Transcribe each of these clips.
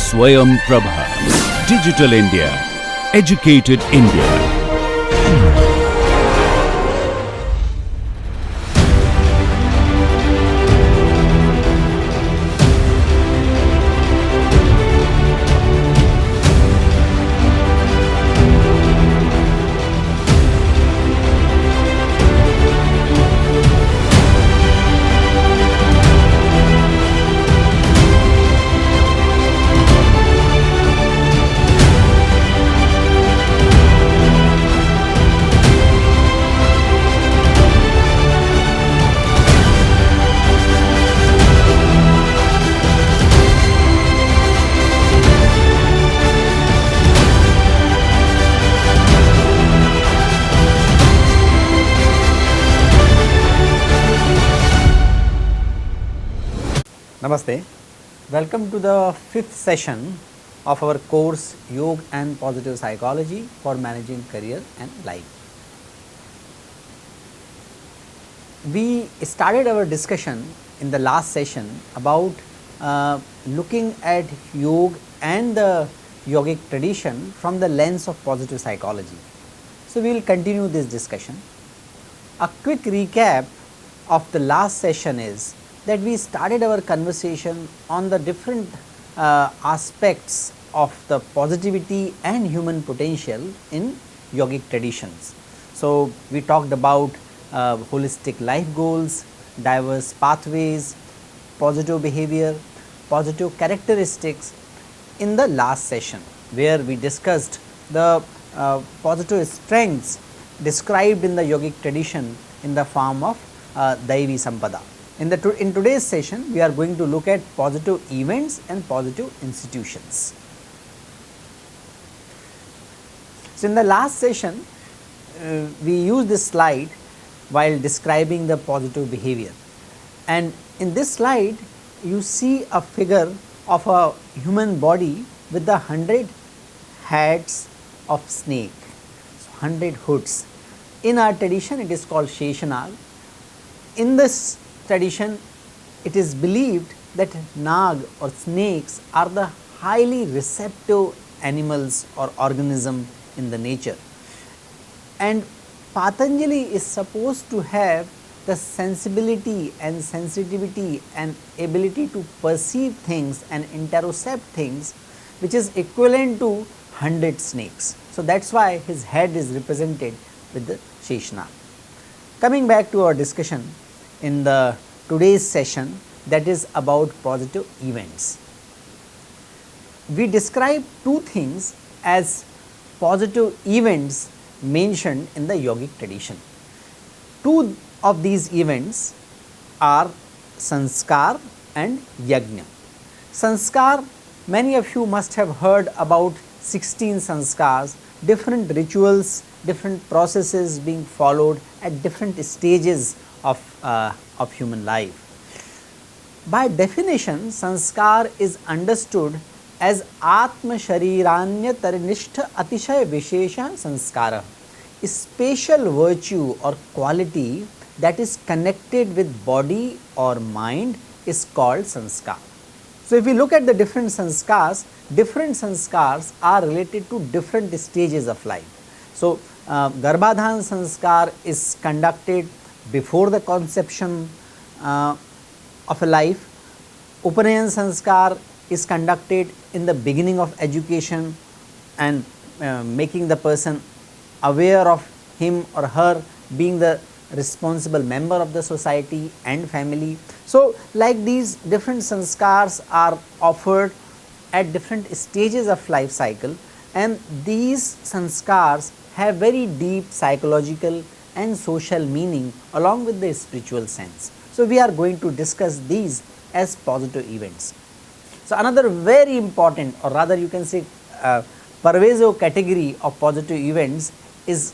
Swayam Prabha. Digital India. Educated India. Namaste. Welcome to the fifth session of our course Yoga and Positive Psychology for Managing Career and Life. We started our discussion in the last session about looking at yoga and the yogic tradition from the lens of positive psychology. So, we will continue this discussion. A quick recap of the last session is that we started our conversation on the different aspects of the positivity and human potential in yogic traditions. So, we talked about holistic life goals, diverse pathways, positive behavior, positive characteristics in the last session, where we discussed the positive strengths described in the yogic tradition in the form of Daivi Sampada. In today's session, we are going to look at positive events and positive institutions. So, in the last session, we used this slide while describing the positive behavior, and in this slide you see a figure of a human body with the 100 heads of snake, so 100 hoods. In our tradition it is called Sheshanag. In this tradition, it is believed that nag or snakes are the highly receptive animals or organism in the nature, and Patanjali is supposed to have the sensibility and sensitivity and ability to perceive things and interocept things, which is equivalent to 100 snakes. So, that is why his head is represented with the Sheshanag. Coming back to our discussion in the today's session, that is about positive events. We describe two things as positive events mentioned in the yogic tradition. Two of these events are sanskar and yajna. Sanskar, many of you must have heard about 16 sanskars, different rituals, different processes being followed at different stages of human life. By definition, sanskar is understood as Atma Shariranya Tarinishta Atishay Vishesha Sanskara, a special virtue or quality that is connected with body or mind is called sanskar. So, if we look at the different sanskars are related to different stages of life. So, Garbhadhan sanskar is conducted before the conception of a life. Upanayan sanskar is conducted in the beginning of education and making the person aware of him or her being the responsible member of the society and family. So, like these different sanskars are offered at different stages of life cycle, and these sanskars have very deep psychological and social meaning along with the spiritual sense. So, we are going to discuss these as positive events. So, another very important, or rather you can say pervasive category of positive events is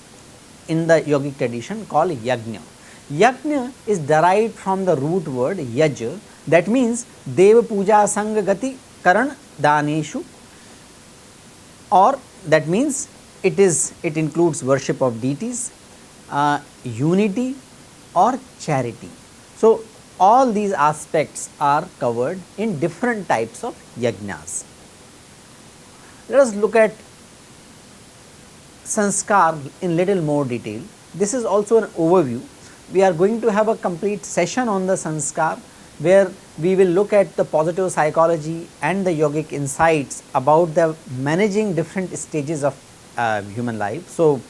in the yogic tradition called yajna. Yajna is derived from the root word yaj, that means deva puja sangha gati karan daneshu, or that means it includes worship of deities, unity or charity. So, all these aspects are covered in different types of yajnas. let us look at sanskar in little more detail. This is also an overview. We are going to have a complete session on the sanskar, where we will look at the positive psychology and the yogic insights about the managing different stages of human life. So,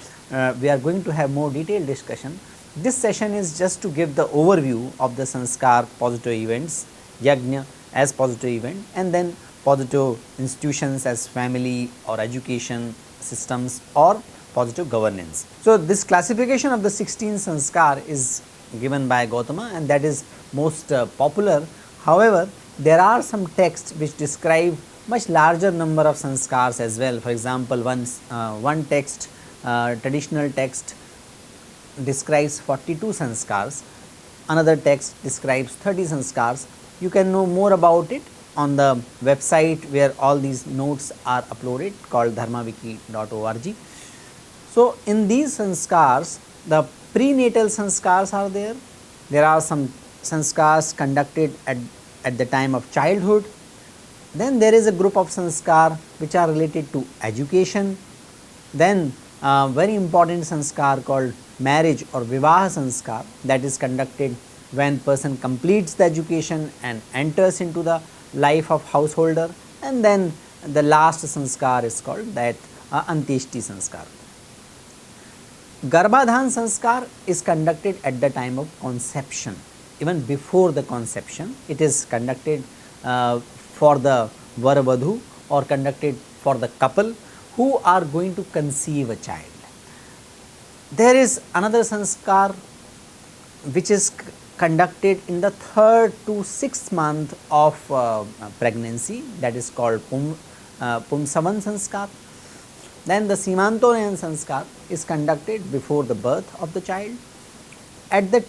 we are going to have more detailed discussion. This session is just to give the overview of the sanskar positive events, yajna as positive event, and then positive institutions as family or education systems or positive governance. So, this classification of the 16 sanskar is given by Gautama, and that is most popular. However, there are some texts which describe much larger number of sanskars as well. For example, one text, traditional text, describes 42 sanskars, another text describes 30 sanskars. You can know more about it on the website where all these notes are uploaded, called dharmawiki.org. So, in these sanskars, the prenatal sanskars are there. There are some sanskars conducted at the time of childhood. Then there is a group of sanskar which are related to education. Then very important sanskar called marriage or vivaha sanskar, that is conducted when person completes the education and enters into the life of householder. And then the last sanskar is called that Antyeshti sanskar. Garbhadhan sanskar is conducted at the time of conception. Even before the conception, it is conducted for the Varavadhu or conducted for the couple who are going to conceive a child. There is another sanskar which is conducted in the 3rd to 6th month of pregnancy, that is called Pumsavan sanskar. Then the Simantonayan sanskar is conducted before the birth of the child. At the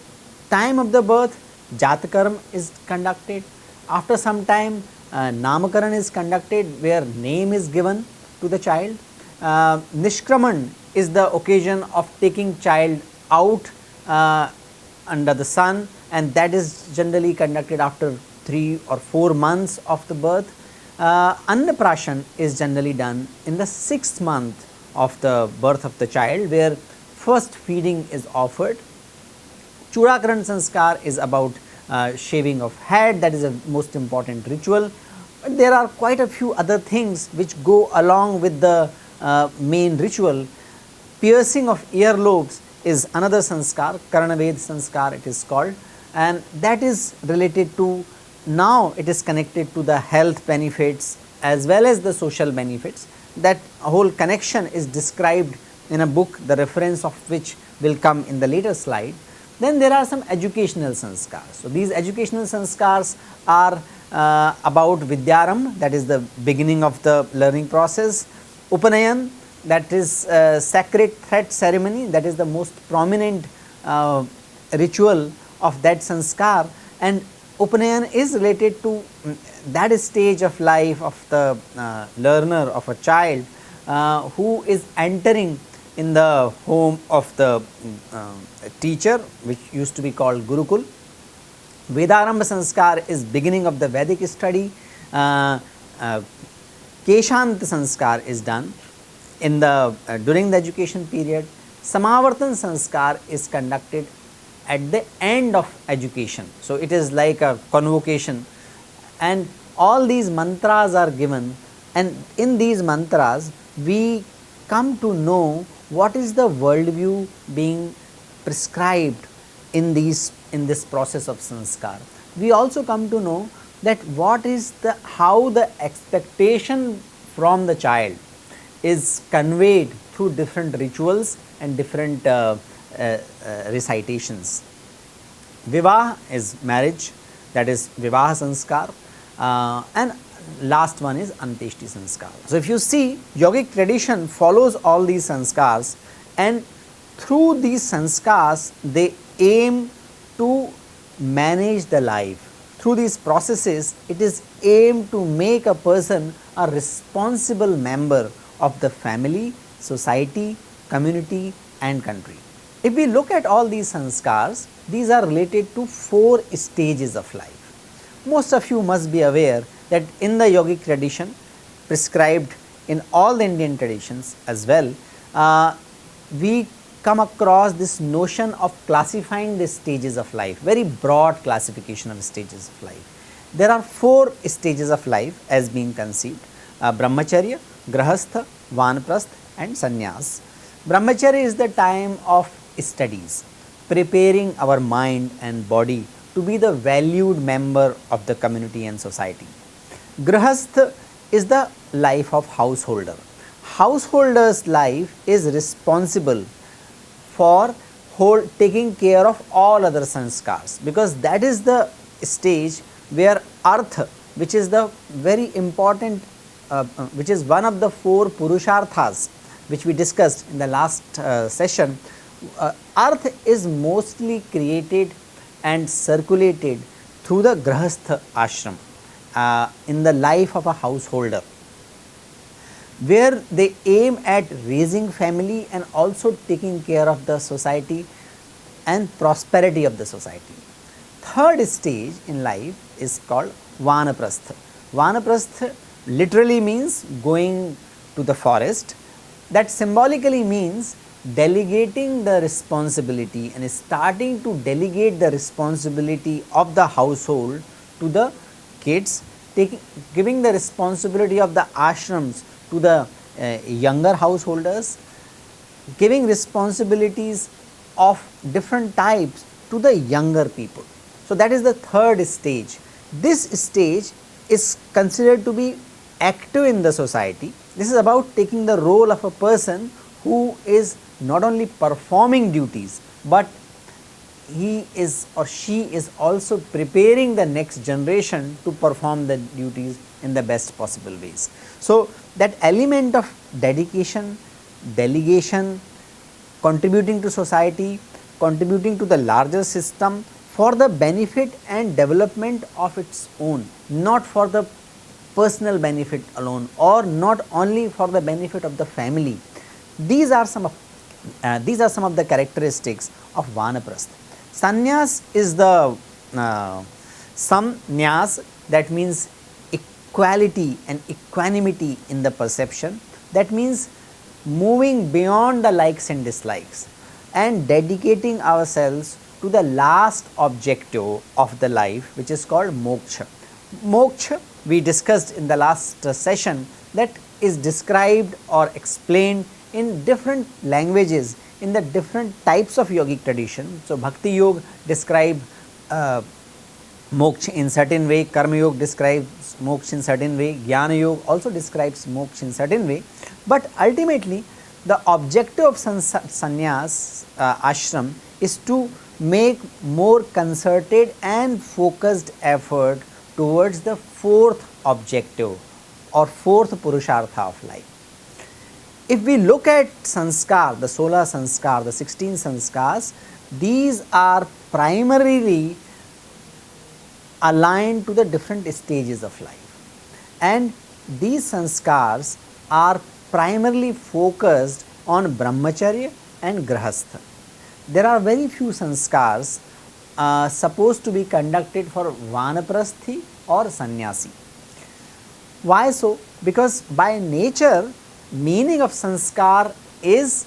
time of the birth, Jatakaram is conducted. After some time, Namakaran is conducted, where name is given to the child. Nishkraman is the occasion of taking child out under the sun, and that is generally conducted after 3 or 4 months of the birth. Annaprashan is generally done in the 6th month of the birth of the child, where first feeding is offered. Chudakaran sanskar is about shaving of head, that is a most important ritual. But there are quite a few other things which go along with the main ritual. Piercing of earlobes is another sanskar, Karnaved sanskar it is called, and that is related to, now it is connected to the health benefits as well as the social benefits. That whole connection is described in a book, the reference of which will come in the later slide. Then there are some educational sanskars. So, these educational sanskars are about Vidyaram, that is the beginning of the learning process. Upanayan, that is sacred thread ceremony, that is the most prominent ritual of that sanskar, and Upanayan is related to that stage of life of the learner, of a child who is entering in the home of the teacher, which used to be called Gurukul. Vedarambha sanskar is beginning of the Vedic study. Keshant sanskar is done in the during the education period. Samavartan sanskar is conducted at the end of education. So, it is like a convocation, and all these mantras are given, and in these mantras we come to know what is the worldview being prescribed in this process of sanskar. We also come to know that what is how the expectation from the child is conveyed through different rituals and different recitations. Vivah is marriage, that is Vivaha sanskar, and last one is Antyeshti sanskar. So, if you see, yogic tradition follows all these sanskars, and through these sanskars they aim to manage the life. Through these processes, it is aimed to make a person a responsible member of the family, society, community and country. If we look at all these sanskars, these are related to 4 stages of life. Most of you must be aware that in the yogic tradition prescribed in all the Indian traditions as well, we come across this notion of classifying the stages of life, very broad classification of stages of life. There are 4 stages of life as being conceived: Brahmacharya, Grahastha, Vanprastha and Sannyas. Brahmacharya is the time of studies, preparing our mind and body to be the valued member of the community and society. Grahastha is the life of householder. Householder's life is responsible for taking care of all other sanskars, because that is the stage where artha, which is the very important, which is one of the 4 purusharthas which we discussed in the last session. Artha is mostly created and circulated through the grahastha ashram in the life of a householder, where they aim at raising family and also taking care of the society and prosperity of the society. Third stage in life is called Vanaprastha. Vanaprastha literally means going to the forest. That symbolically means delegating the responsibility and starting to delegate the responsibility of the household to the kids, giving the responsibility of the ashrams to the younger householders, giving responsibilities of different types to the younger people. So, that is the third stage. This stage is considered to be active in the society. This is about taking the role of a person who is not only performing duties, but he is or she is also preparing the next generation to perform the duties in the best possible ways. So, that element of dedication, delegation, contributing to society, contributing to the larger system for the benefit and development of its own, not for the personal benefit alone or not only for the benefit of the family. These are some of the characteristics of Vanaprastha. Sannyas is the samnyas, that means equality and equanimity in the perception, that means moving beyond the likes and dislikes and dedicating ourselves to the last objective of the life, which is called moksha. Moksha, we discussed in the last session, that is described or explained in different languages in the different types of yogic tradition. So, Bhakti Yoga describes moksha in certain way, Karma Yoga describes moksha in certain way, Jnana Yoga also describes moksha in certain way, but ultimately the objective of sannyas ashram is to make more concerted and focused effort towards the 4th objective or 4th purushartha of life. If we look at sanskar, the 16 sanskar, the 16 sanskars, these are primarily aligned to the different stages of life, and these sanskars are primarily focused on brahmacharya and grahastha. There are very few sanskars supposed to be conducted for vanaprasthi or sannyasi. Why so? Because by nature, meaning of sanskar is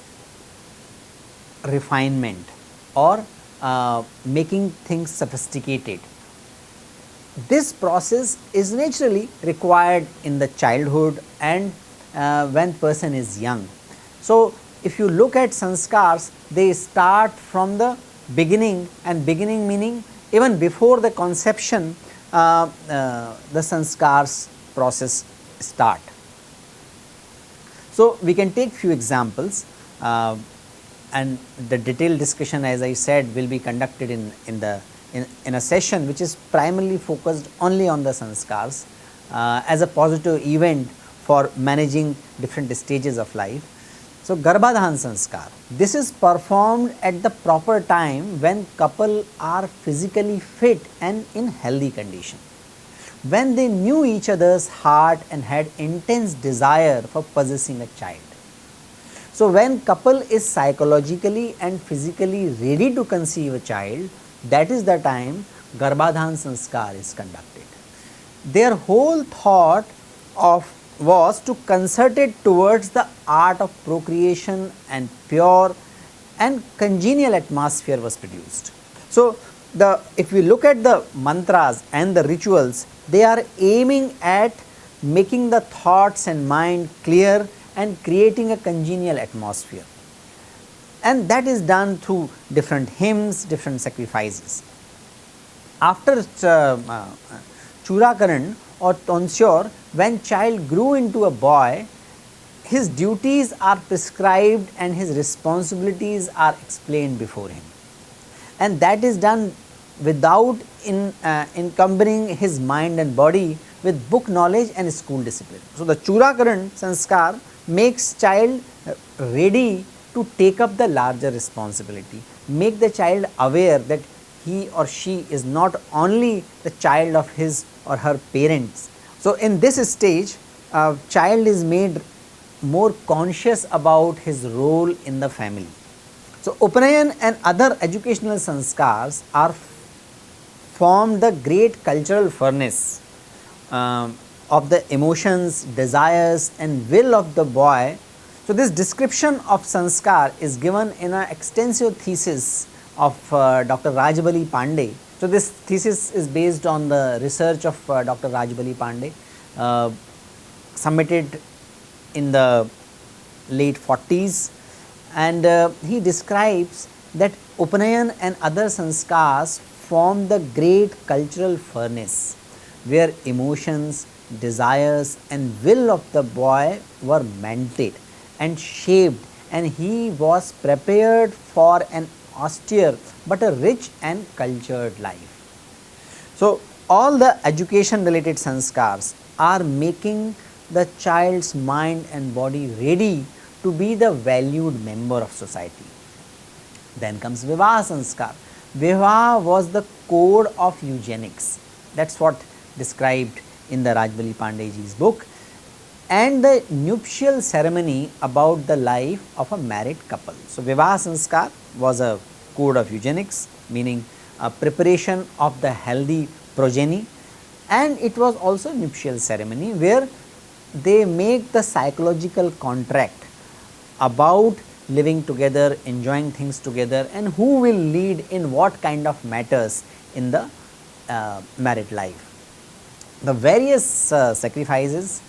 refinement or making things sophisticated. This process is naturally required in the childhood and when person is young. So, if you look at sanskars, they start from the beginning, and beginning meaning even before the conception, the sanskars process start. So, we can take few examples and the detailed discussion, as I said, will be conducted in a session which is primarily focused only on the sanskars as a positive event for managing different stages of life. So, Garbhadhan sanskar, this is performed at the proper time when couple are physically fit and in healthy condition, when they knew each other's heart and had intense desire for possessing a child. So, when couple is psychologically and physically ready to conceive a child, that is the time Garbhadhan sanskar is conducted. Their whole thought of was to concerted towards the art of procreation, and pure and congenial atmosphere was produced. So, if we look at the mantras and the rituals, they are aiming at making the thoughts and mind clear and creating a congenial atmosphere, and that is done through different hymns, different sacrifices. After Churakaran or tonsure, when child grew into a boy, his duties are prescribed and his responsibilities are explained before him, and that is done without encumbering his mind and body with book knowledge and school discipline. So, the Churakaran sanskar makes child ready to take up the larger responsibility, make the child aware that he or she is not only the child of his or her parents. So, in this stage, a child is made more conscious about his role in the family. So, Upanayan and other educational sanskars are formed the great cultural furnace of the emotions, desires and will of the boy. So, this description of sanskar is given in an extensive thesis of Dr. Rajbali Pandey. So, this thesis is based on the research of Dr. Rajbali Pandey, submitted in the late 40s, and he describes that Upanayan and other sanskars form the great cultural furnace where emotions, desires and will of the boy were melted and shaped, and he was prepared for an austere but a rich and cultured life. So, all the education related sanskars are making the child's mind and body ready to be the valued member of society. Then comes Vivaha sanskar. Vivaha was the code of eugenics. That is what described in the Rajbali Pandey ji's book, and the nuptial ceremony about the life of a married couple. So, Vivaha sanskar was a code of eugenics, meaning a preparation of the healthy progeny, and it was also nuptial ceremony where they make the psychological contract about living together, enjoying things together, and who will lead in what kind of matters in the married life. The various sacrifices,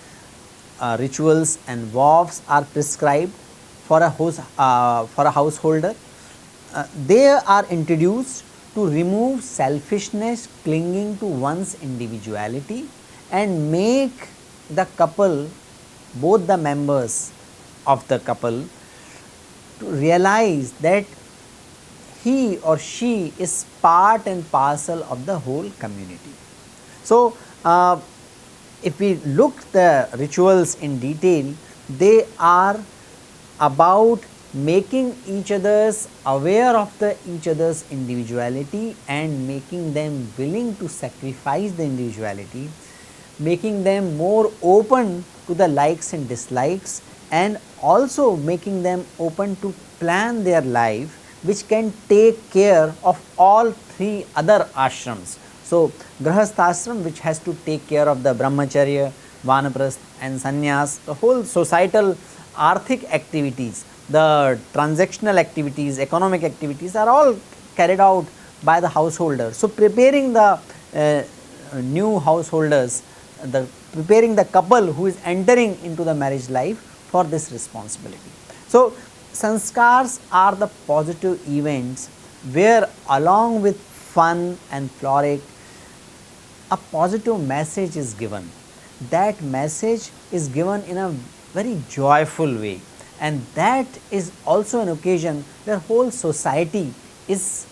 rituals and vows are prescribed for a householder. They are introduced to remove selfishness clinging to one's individuality and make the couple, both the members of the couple, to realize that he or she is part and parcel of the whole community. So, if we look the rituals in detail, they are about making each others aware of each other's individuality and making them willing to sacrifice the individuality, making them more open to the likes and dislikes, and also making them open to plan their life which can take care of all three other ashrams. So, Grahasthashram, which has to take care of the Brahmacharya, Vanaprastha and Sannyas, the whole societal arthic activities, the transactional activities, economic activities are all carried out by the householder. So, preparing the new householders, preparing the couple who is entering into the marriage life for this responsibility. So, sanskars are the positive events where along with fun and frolic, a positive message is given. That message is given in a very joyful way, and that is also an occasion where whole society is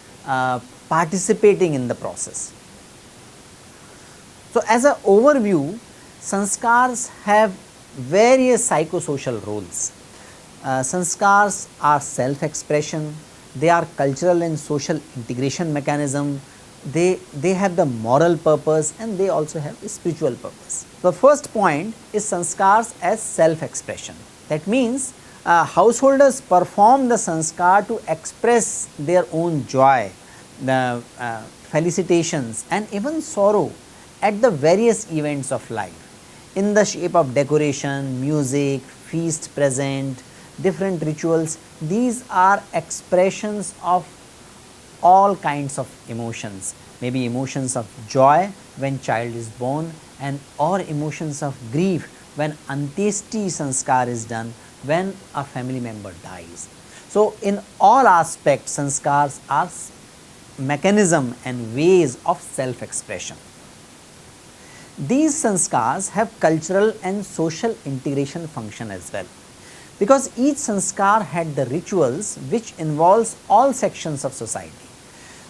participating in the process. So, as an overview, sanskars have various psychosocial roles. Sanskars are self-expression, they are cultural and social integration mechanism, they have the moral purpose, and they also have a spiritual purpose. The first point is sanskars as self-expression. That means householders perform the sanskar to express their own joy, the felicitations and even sorrow at the various events of life. in the shape of decoration, music, feast present, different rituals. These are expressions of all kinds of emotions, maybe emotions of joy when child is born, and or emotions of grief when antyeshti sanskar is done, when a family member dies. So, in all aspects sanskars are mechanism and ways of self expression. These sanskars have cultural and social integration function as well, because each sanskar had the rituals which involves all sections of society.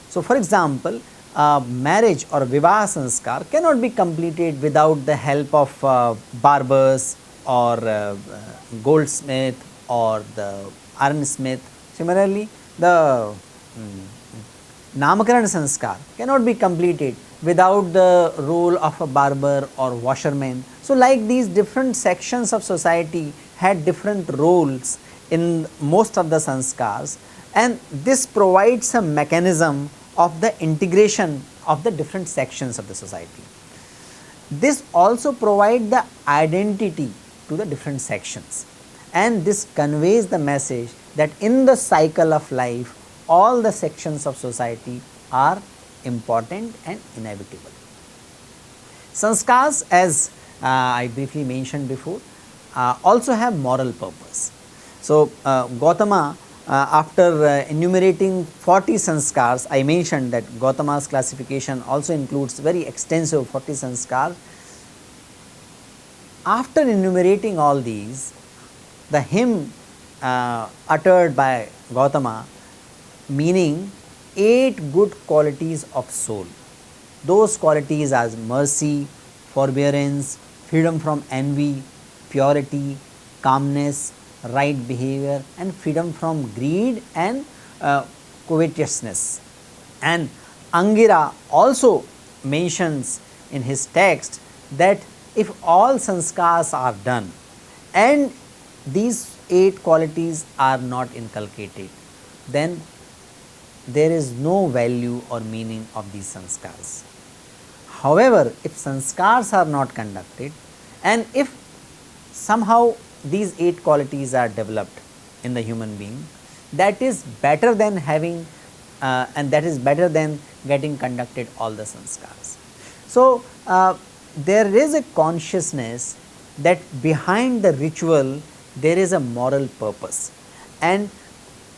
So, for example, marriage or vivah sanskar cannot be completed without the help of barbers or goldsmith or the ironsmith. Similarly, the Namakaran sanskar cannot be completed without the role of a barber or washerman. So, like these different sections of society had different roles in most of the sanskars, and this provides a mechanism of the integration of the different sections of the society. This also provides the identity to the different sections, and this conveys the message that in the cycle of life all the sections of society are important and inevitable. Sanskars, as I briefly mentioned before, also have moral purpose. So, Gautama, after enumerating 40 sanskars, I mentioned that Gautama's classification also includes very extensive 40 sanskars. After enumerating all these, the hymn uttered by Gautama, meaning 8 good qualities of soul. Those qualities as mercy, forbearance, freedom from envy, purity, calmness, right behavior, and freedom from greed and covetousness. And Angira also mentions in his text that if all sanskars are done and these 8 qualities are not inculcated, then there is no value or meaning of these sanskars. However, if sanskars are not conducted and if somehow these 8 qualities are developed in the human being, that is better than having and that is better than getting conducted all the sanskars. So, there is a consciousness that behind the ritual there is a moral purpose, and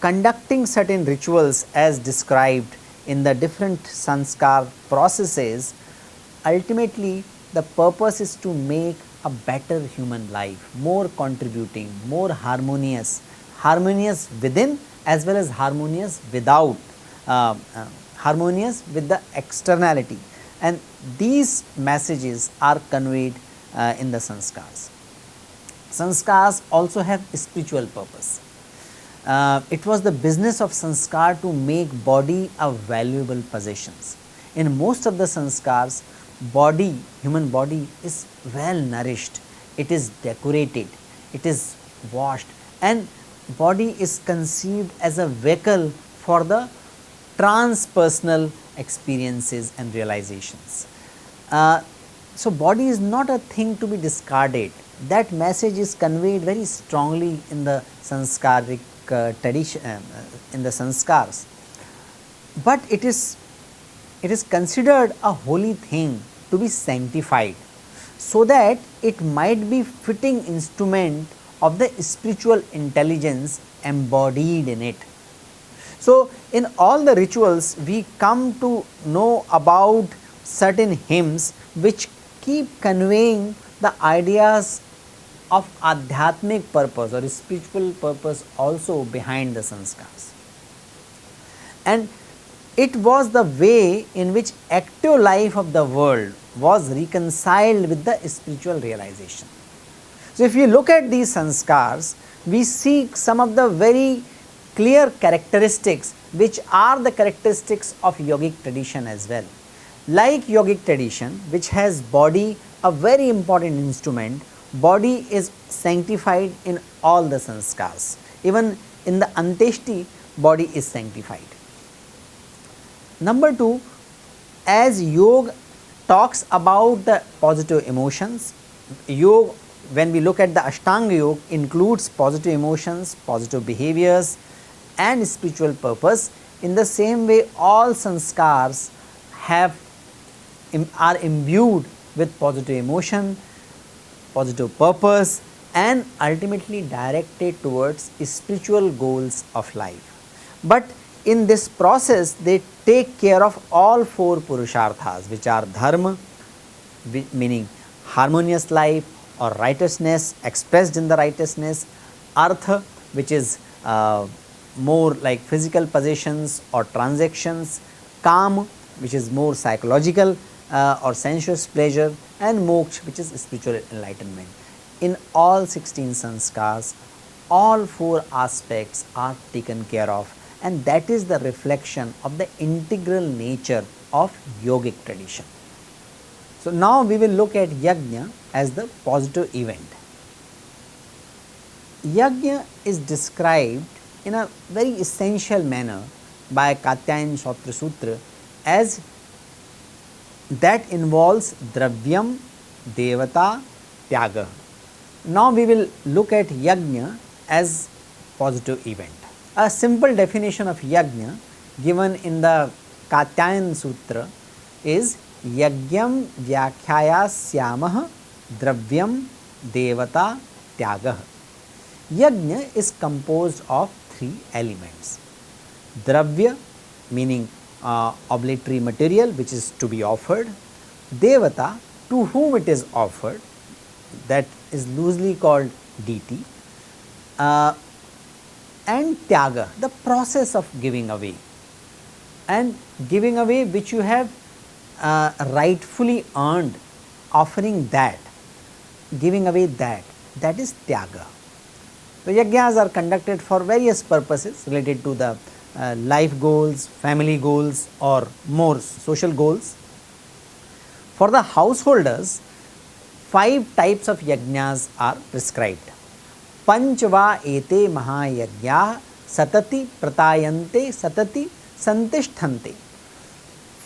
conducting certain rituals as described in the different sanskar processes, ultimately the purpose is to make a better human life, more contributing, more harmonious, harmonious within as well as harmonious without, harmonious with the externality, and these messages are conveyed in the sanskars. Sanskars also have spiritual purpose. It was the business of sanskar to make body a valuable possessions. In most of the sanskars, body, human body is well nourished, it is decorated, it is washed, and body is conceived as a vehicle for the transpersonal experiences and realizations. So, body is not a thing to be discarded. That message is conveyed very strongly in the sanskaric tradition, in the sanskars, but it is considered a holy thing to be sanctified, so that it might be fitting instrument of the spiritual intelligence embodied in it. So, in all the rituals we come to know about certain hymns which keep conveying the ideas of adhyatmic purpose or spiritual purpose also behind the sanskars. And it was the way in which active life of the world was reconciled with the spiritual realization. So, if you look at these sanskars, we see some of the very clear characteristics which are the characteristics of yogic tradition as well. Like yogic tradition, which has body a very important instrument, body is sanctified in all the sanskars. Even in the antyeshti, body is sanctified. Number 2, as yoga talks about the positive emotions, yoga, when we look at the Ashtanga yoga, includes positive emotions, positive behaviors and spiritual purpose. In the same way, all sanskars are imbued with positive emotion, positive purpose and ultimately directed towards spiritual goals of life. But in this process they take care of all four purusharthas, which are dharma, meaning harmonious life or righteousness expressed in the righteousness, artha, which is more like physical possessions or transactions, kama, which is more psychological or sensuous pleasure, and moksha, which is spiritual enlightenment. In all 16 sanskars, all four aspects are taken care of, and that is the reflection of the integral nature of yogic tradition. So, now we will look at yajna as the positive event. Yajna is described in a very essential manner by Katyayana Shautra Sutra as that involves dravyam, devata, tyaga. Now we will look at yajna as positive event. A simple definition of yajna given in the Katyayana Sutra is yajnam vyakhyaasyamah dravyam devata tyagah. Yajna is composed of three elements. Dravya, meaning obligatory material which is to be offered, devata, to whom it is offered, that is loosely called deity, and tyaga, the process of giving away, and giving away which you have rightfully earned, offering that, giving away that is tyaga. The yajnas are conducted for various purposes related to the life goals, family goals or more social goals. For the householders, 5 types of yajnas are prescribed. Panchva ete mahayajna satati pratayante satati santisthante.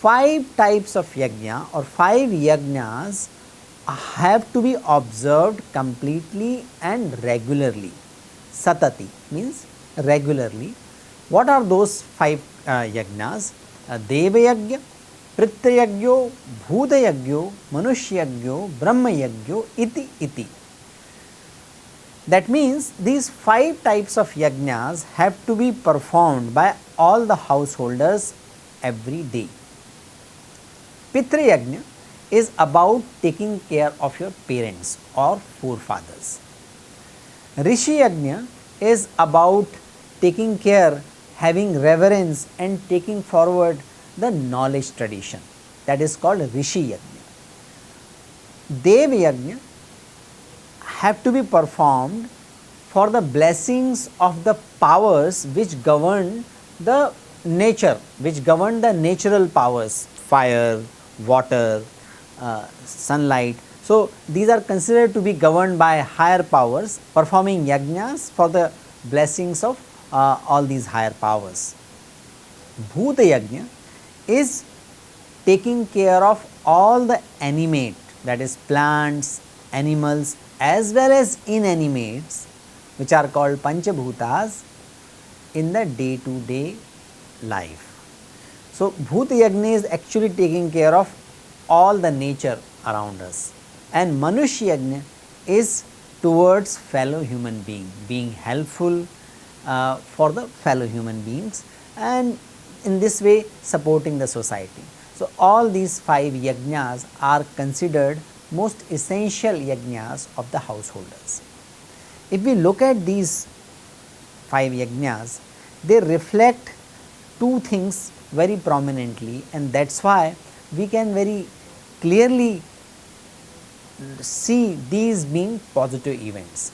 5 types of yajna or 5 yajnas have to be observed completely and regularly. Satati means regularly. What are those 5 yajnas? Deva yajna, Prithya yajna, Bhuta yajna, Manushya yajna, Brahma yajna, iti iti. That means these 5 types of yajnas have to be performed by all the householders every day. Pitra yajna is about taking care of your parents or forefathers. Rishi yajna is about taking care, having reverence and taking forward the knowledge tradition, that is called Rishi yajna. Dev yajna have to be performed for the blessings of the powers which govern the nature, which govern the natural powers, fire, water, sunlight. So, these are considered to be governed by higher powers, performing yajnas for the blessings of all these higher powers. Bhuta yajna is taking care of all the animate, that is plants, animals as well as inanimates, which are called Panchabhutas in the day to day life. So, Bhuta yajna is actually taking care of all the nature around us, and Manushya yajna is towards fellow human being, being helpful for the fellow human beings, and in this way supporting the society. So, all these 5 yajnas are considered most essential yajnas of the householders. If we look at these 5 yajnas, they reflect 2 things very prominently, and that is why we can very clearly see these being positive events.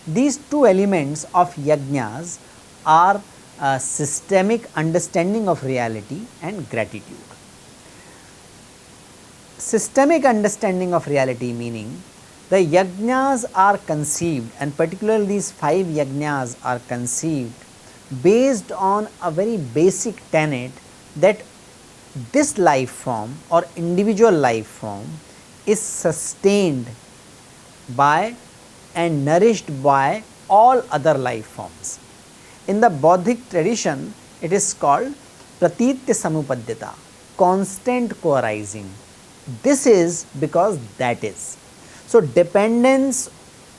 These 2 elements of yajnas are a systemic understanding of reality and gratitude. Systemic understanding of reality meaning the yajnas are conceived, and particularly these 5 yajnas are conceived based on a very basic tenet that this life form or individual life form is sustained by and nourished by all other life forms. In the Bauddhic tradition, it is called Pratitya Samupadyata, constant co-arising. This is because that is. So, dependence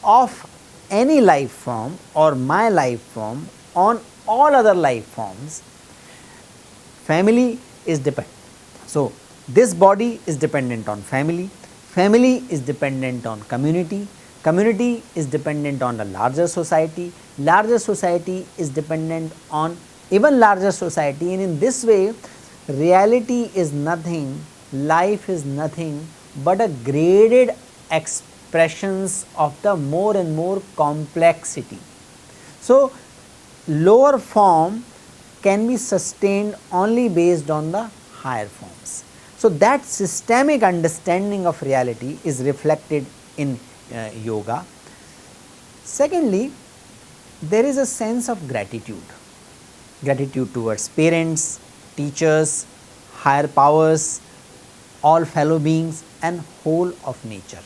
of any life form or my life form on all other life forms, family is dependent. So, this body is dependent on family, family is dependent on community, community is dependent on a larger society is dependent on even larger society, and in this way reality is nothing, life is nothing but a graded expressions of the more and more complexity. So, lower form can be sustained only based on the higher forms. So, that systemic understanding of reality is reflected in yoga. Secondly, there is a sense of gratitude towards parents, teachers, higher powers, all fellow beings and whole of nature.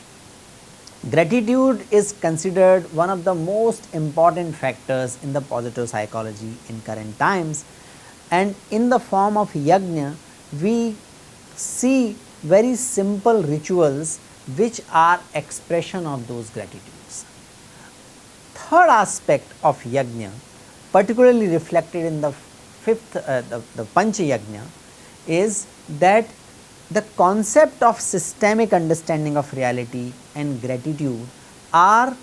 Gratitude is considered one of the most important factors in the positive psychology in current times, and in the form of yajna we see very simple rituals which are expression of those gratitudes. Third aspect of yajna, particularly reflected in the fifth the Pancha Yajna, is that the concept of systemic understanding of reality and gratitude are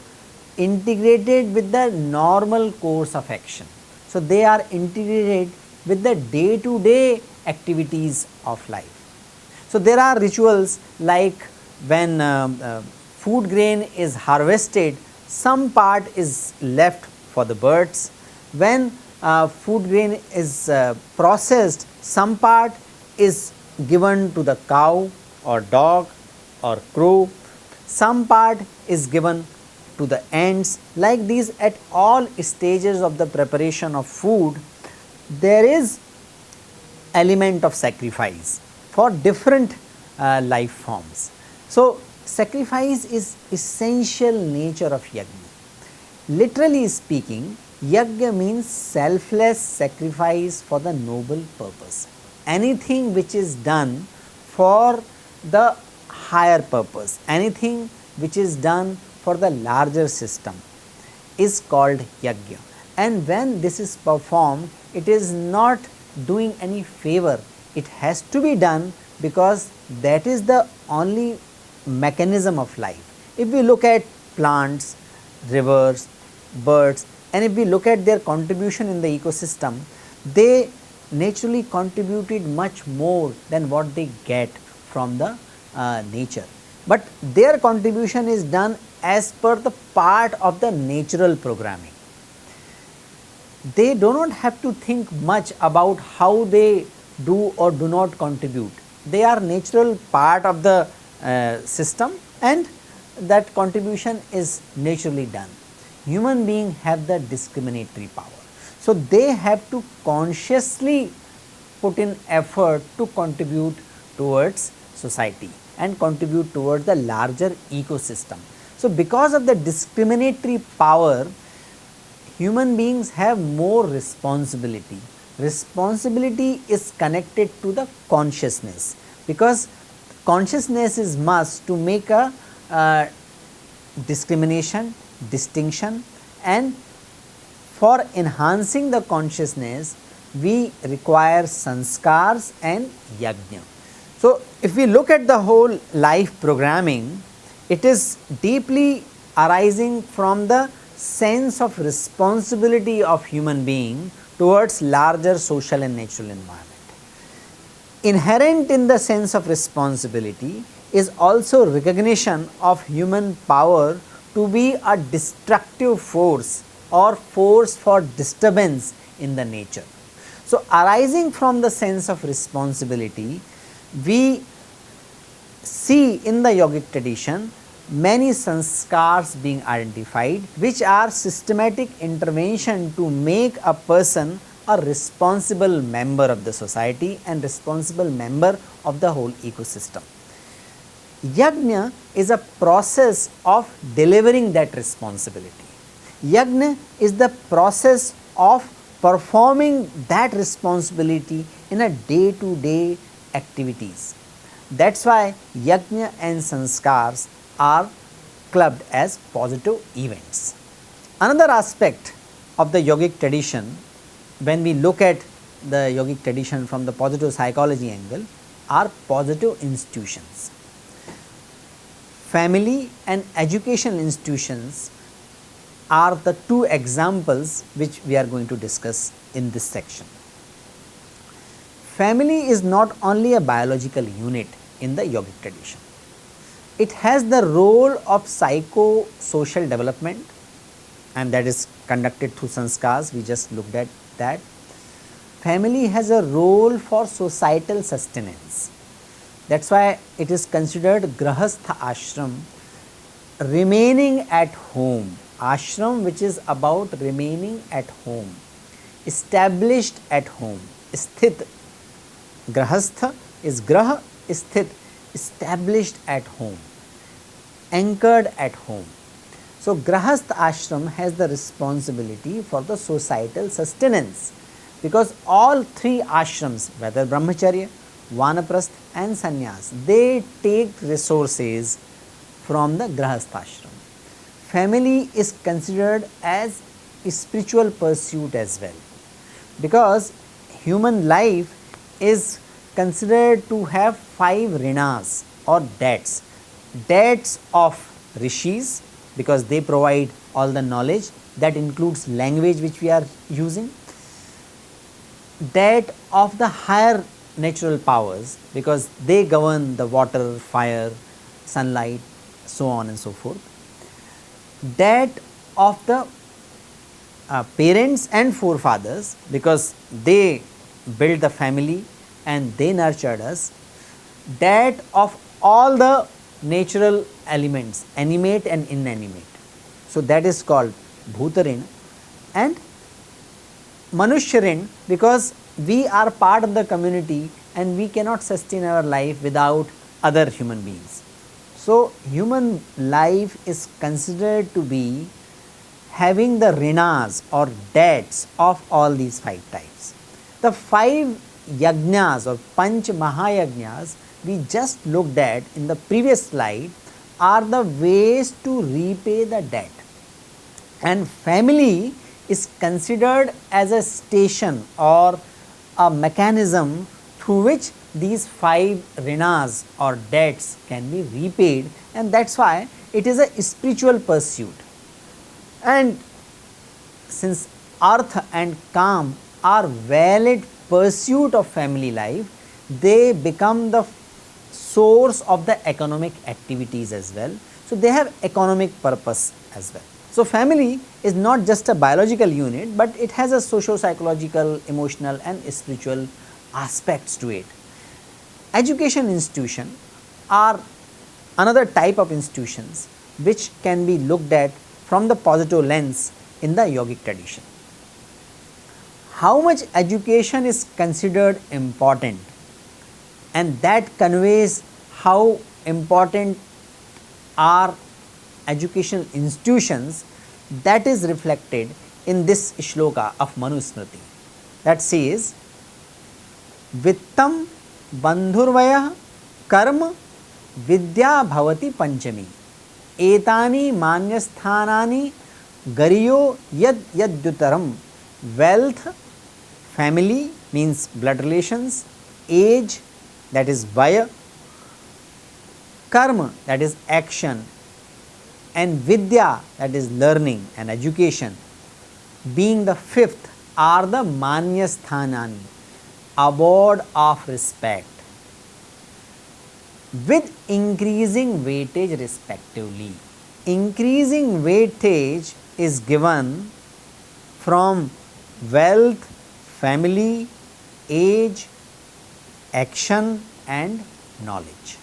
integrated with the normal course of action. So, they are integrated with the day to day activities of life. So, there are rituals like when food grain is harvested, some part is left for the birds. When food grain is processed, some part is given to the cow or dog or crow, some part is given to the ants. Like these, at all stages of the preparation of food, there is element of sacrifice for different life forms. So, sacrifice is essential nature of yajna. Literally speaking, yajna means selfless sacrifice for the noble purpose. Anything which is done for the higher purpose, anything which is done for the larger system is called yajna. And when this is performed, it is not doing any favor, it has to be done because that is the only mechanism of life. If we look at plants, rivers, birds, and if we look at their contribution in the ecosystem, they naturally contributed much more than what they get from the nature. But their contribution is done as per the part of the natural programming. They do not have to think much about how they do or do not contribute. They are natural part of the system, and that contribution is naturally done. Human beings have the discriminatory power. So, they have to consciously put in effort to contribute towards society and contribute towards the larger ecosystem. So, because of the discriminatory power, human beings have more responsibility. Responsibility is connected to the consciousness, because consciousness is must to make a discrimination, distinction, and for enhancing the consciousness we require sanskars and yajna. So, if we look at the whole life programming, it is deeply arising from the sense of responsibility of human being towards larger social and natural environment. Inherent in the sense of responsibility is also recognition of human power to be a destructive force or force for disturbance in the nature. So, arising from the sense of responsibility, we see in the yogic tradition many sanskars being identified, which are systematic intervention to make a person a responsible member of the society and responsible member of the whole ecosystem. Yajna is a process of delivering that responsibility. Yajna is the process of performing that responsibility in a day-to-day activities. That's why yajna and sanskars are clubbed as positive events. Another aspect of the yogic tradition, when we look at the yogic tradition from the positive psychology angle, are positive institutions. Family and educational institutions are the two examples which we are going to discuss in this section. Family is not only a biological unit in the yogic tradition. It has the role of psycho-social development, and that is conducted through sanskars. We just looked at that. Family has a role for societal sustenance. That's why it is considered grahastha ashram, remaining at home. Ashram, which is about remaining at home, established at home. Sthit, grahastha is graha, sthit, established at home, anchored at home. So, grahastha ashram has the responsibility for the societal sustenance, because all three ashrams, whether brahmacharya, vanaprastha and sannyas, they take resources from the grahastha ashram. Family is considered as a spiritual pursuit as well, because human life is considered to have 5 rinas or debts. Debts of rishis, because they provide all the knowledge, that includes language which we are using. Debt of the higher natural powers, because they govern the water, fire, sunlight, so on and so forth. Debt of the parents and forefathers, because they built the family and they nurtured us. Debt of all the natural elements, animate and inanimate. So, that is called bhutarin. And manushyarin, because we are part of the community and we cannot sustain our life without other human beings. So, human life is considered to be having the rinas or debts of all these 5 types. The 5 yajnas or panch mahayajnas we just looked at in the previous slide are the ways to repay the debt, and family is considered as a station or a mechanism through which these 5 rinas or debts can be repaid, and that is why it is a spiritual pursuit. And since artha and kam are valid pursuit of family life, they become the source of the economic activities as well. So, they have economic purpose as well. So, family is not just a biological unit, but it has a socio-psychological, emotional and spiritual aspects to it. Education institution are another type of institutions which can be looked at from the positive lens in the yogic tradition. How much education is considered important, and that conveys how important are educational institutions, that is reflected in this shloka of Manusmriti, that says vittam bandhurvayah karma vidya bhavati panchami etani manyasthanani gariyo yad yadyutaram. Wealth, family means blood relations, age, that is vaya, karma, that is action, and vidya, that is learning and education, being the 5th, are the manyasthanani, award of respect, with increasing weightage respectively. Increasing weightage is given from wealth, family, age, action and knowledge.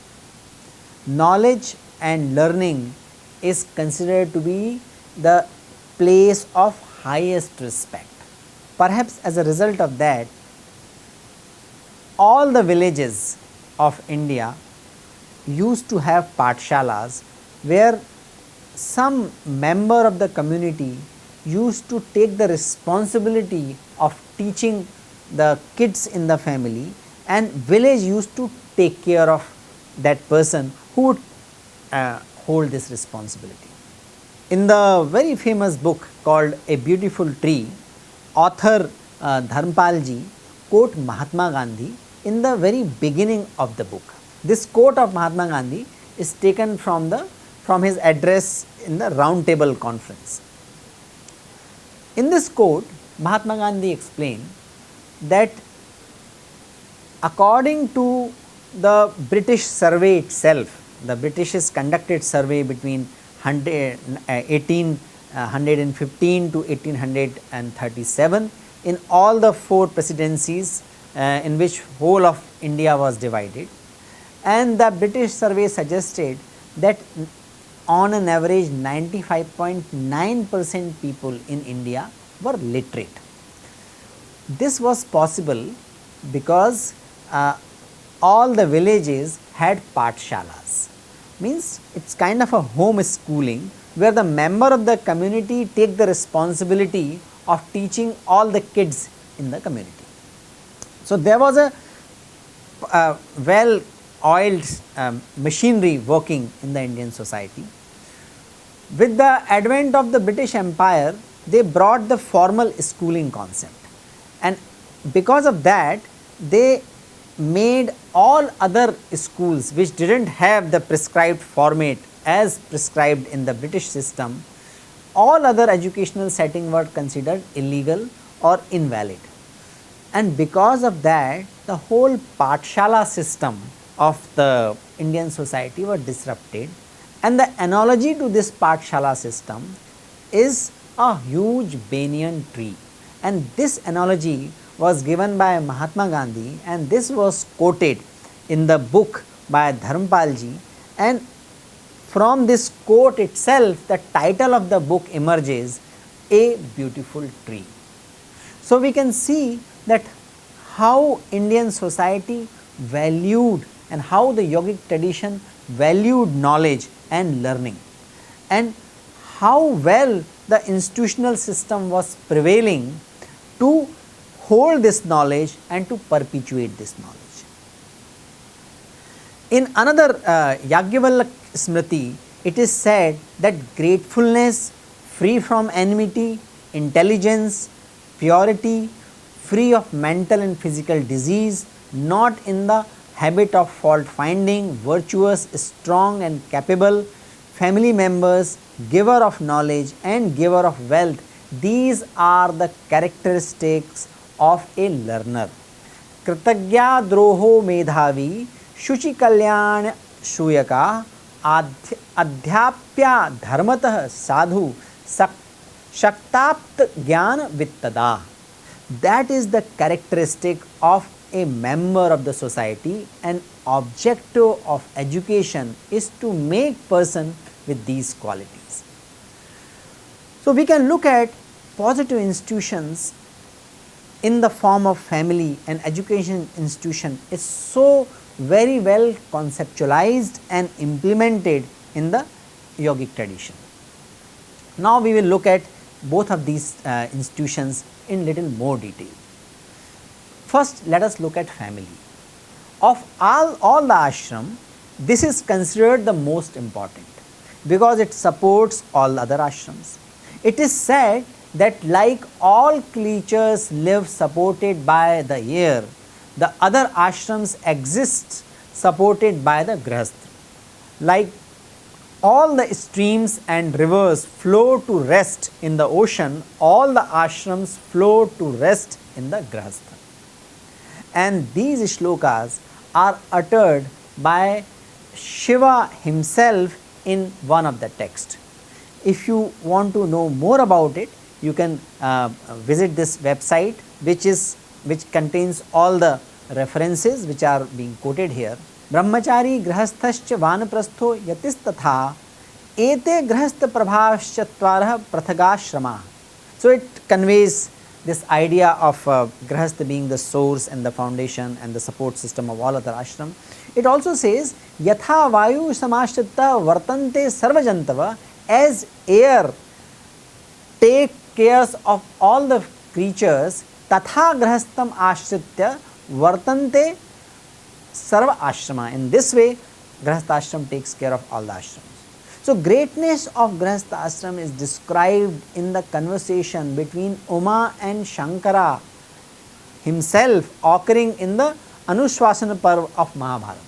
Knowledge and learning is considered to be the place of highest respect. Perhaps as a result of that, all the villages of India used to have patshalas where some member of the community used to take the responsibility of teaching the kids in the family, and village used to take care of that person who would hold this responsibility. In the very famous book called A Beautiful Tree, author Dharmpalji quote Mahatma Gandhi in the very beginning of the book. This quote of Mahatma Gandhi is taken from his address in the Round Table Conference. In this quote, Mahatma Gandhi explained that according to the British survey itself, the British's conducted survey between 1815 to 1837 in all the 4 presidencies in which whole of India was divided, and the British survey suggested that on an average 95.9% people in India were literate. This was possible because all the villages had patshalas. Means it's kind of a home schooling where the member of the community take the responsibility of teaching all the kids in the community. So there was a well oiled machinery working in the Indian society. With the advent of the British Empire, they brought the formal schooling concept, and because of that they made all other schools which did not have the prescribed format as prescribed in the British system, all other educational setting were considered illegal or invalid. And because of that, the whole patshala system of the Indian society were disrupted, and the analogy to this patshala system is a huge banyan tree, and this analogy was given by Mahatma Gandhi, and this was quoted in the book by Dharmpalji, and from this quote itself the title of the book emerges, A Beautiful Tree. So we can see that how Indian society valued and how the yogic tradition valued knowledge and learning, and how well the institutional system was prevailing to hold this knowledge and to perpetuate this knowledge. In another Yajnavalkya Smriti, it is said that gratefulness, free from enmity, intelligence, purity, free of mental and physical disease, not in the habit of fault finding, virtuous, strong and capable, family members, giver of knowledge and giver of wealth, these are the characteristics of a learner. Kritagya droho medhavi, shuchi kalyan shuyaka, adhyapya dharmatah sadhu, shaktapt jnana vittada. That is the characteristic of a member of the society, and objective of education is to make person with these qualities. So we can look at positive institutions in the form of family, and education institution is so very well conceptualized and implemented in the yogic tradition. Now we will look at both of these institutions in little more detail. First, let us look at family. Of all the ashram, this is considered the most important because it supports all other ashrams. It is said that like all creatures live supported by the air, the other ashrams exist supported by the grihastha. Like all the streams and rivers flow to rest in the ocean, all the ashrams flow to rest in the grihastha. And these shlokas are uttered by Shiva himself in one of the texts. If you want to know more about it, you can visit this website which contains all the references which are being quoted here. Brahmachari grihasthascha vanaprastho yatistatha ete grihastha prabhascha tvarah prathagashrama. So it conveys this idea of grahastha being the source and the foundation and the support system of all other ashram. It also says yatha vayu samashrita vartante sarvajantava, as air take cares of all the creatures, tatha grahastham ashritya vartante sarva ashrama. In this way, grahastha ashram takes care of all the ashrams. So, greatness of grahastha ashram is described in the conversation between Uma and Shankara himself occurring in the Anushwasana Parv of Mahabharata.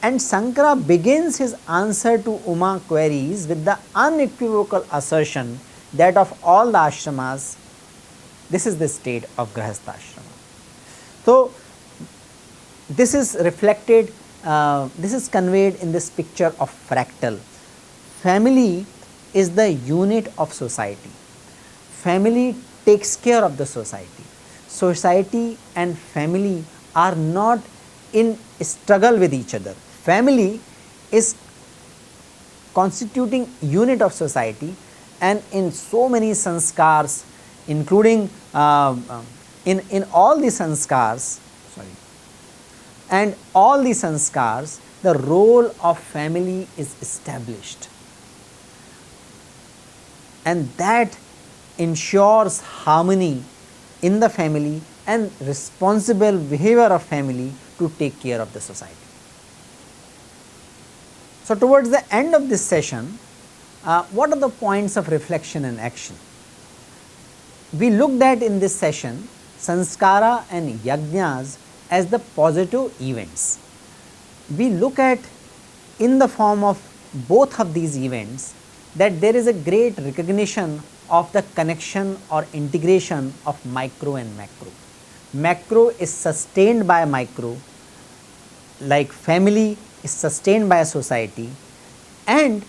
And Shankara begins his answer to Uma queries with the unequivocal assertion that of all the ashramas, this is the state of grahastha ashrama. So, this is reflected, this is conveyed in this picture of fractal. Family is the unit of society. Family takes care of the society. Society and family are not in struggle with each other. Family is constituting unit of society, and in so many sanskars, including in all the sanskars, and all the sanskars, the role of family is established, and that ensures harmony in the family and responsible behavior of family to take care of the society. So, towards the end of this session, what are the points of reflection and action? We looked at in this session sanskara and yajnas as the positive events. We look at in the form of both of these events that there is a great recognition of the connection or integration of micro and macro. Macro is sustained by micro, like family is sustained by a society, and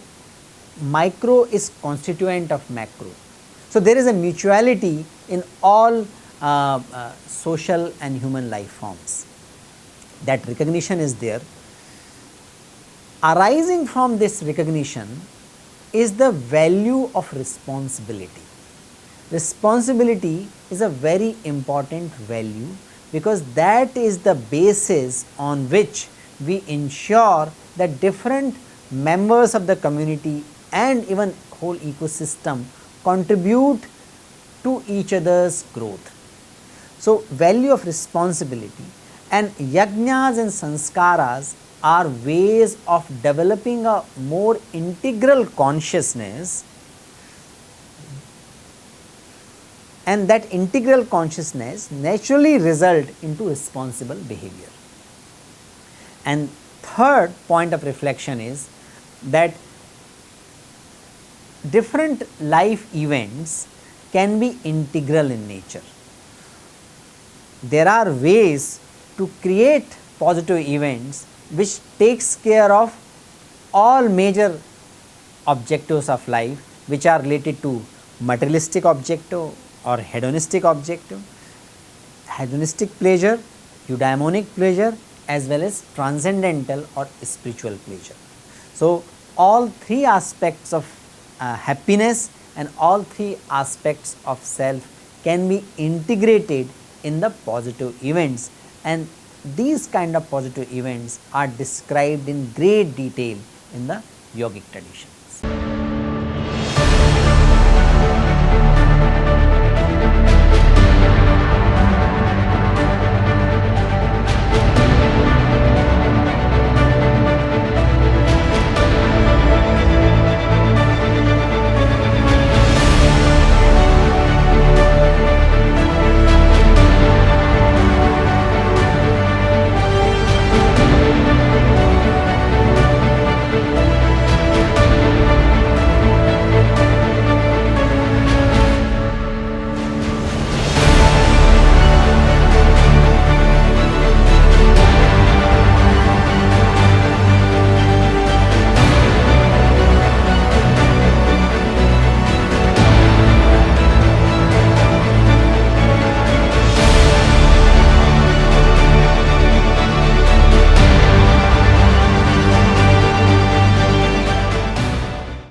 micro is constituent of macro. So, there is a mutuality in all social and human life forms. That recognition is there. Arising from this recognition is the value of responsibility. Responsibility is a very important value, because that is the basis on which we ensure that different members of the community and even whole ecosystem contribute to each other's growth. So, value of responsibility, and yajnas and sanskaras are ways of developing a more integral consciousness, and that integral consciousness naturally result into responsible behavior. And third point of reflection is that different life events can be integral in nature. There are ways to create positive events which takes care of all major objectives of life, which are related to materialistic objective or hedonistic objective, hedonistic pleasure, eudaimonic pleasure, as well as transcendental or spiritual pleasure. So, all three aspects of happiness and all three aspects of self can be integrated in the positive events, and these kind of positive events are described in great detail in the yogic tradition.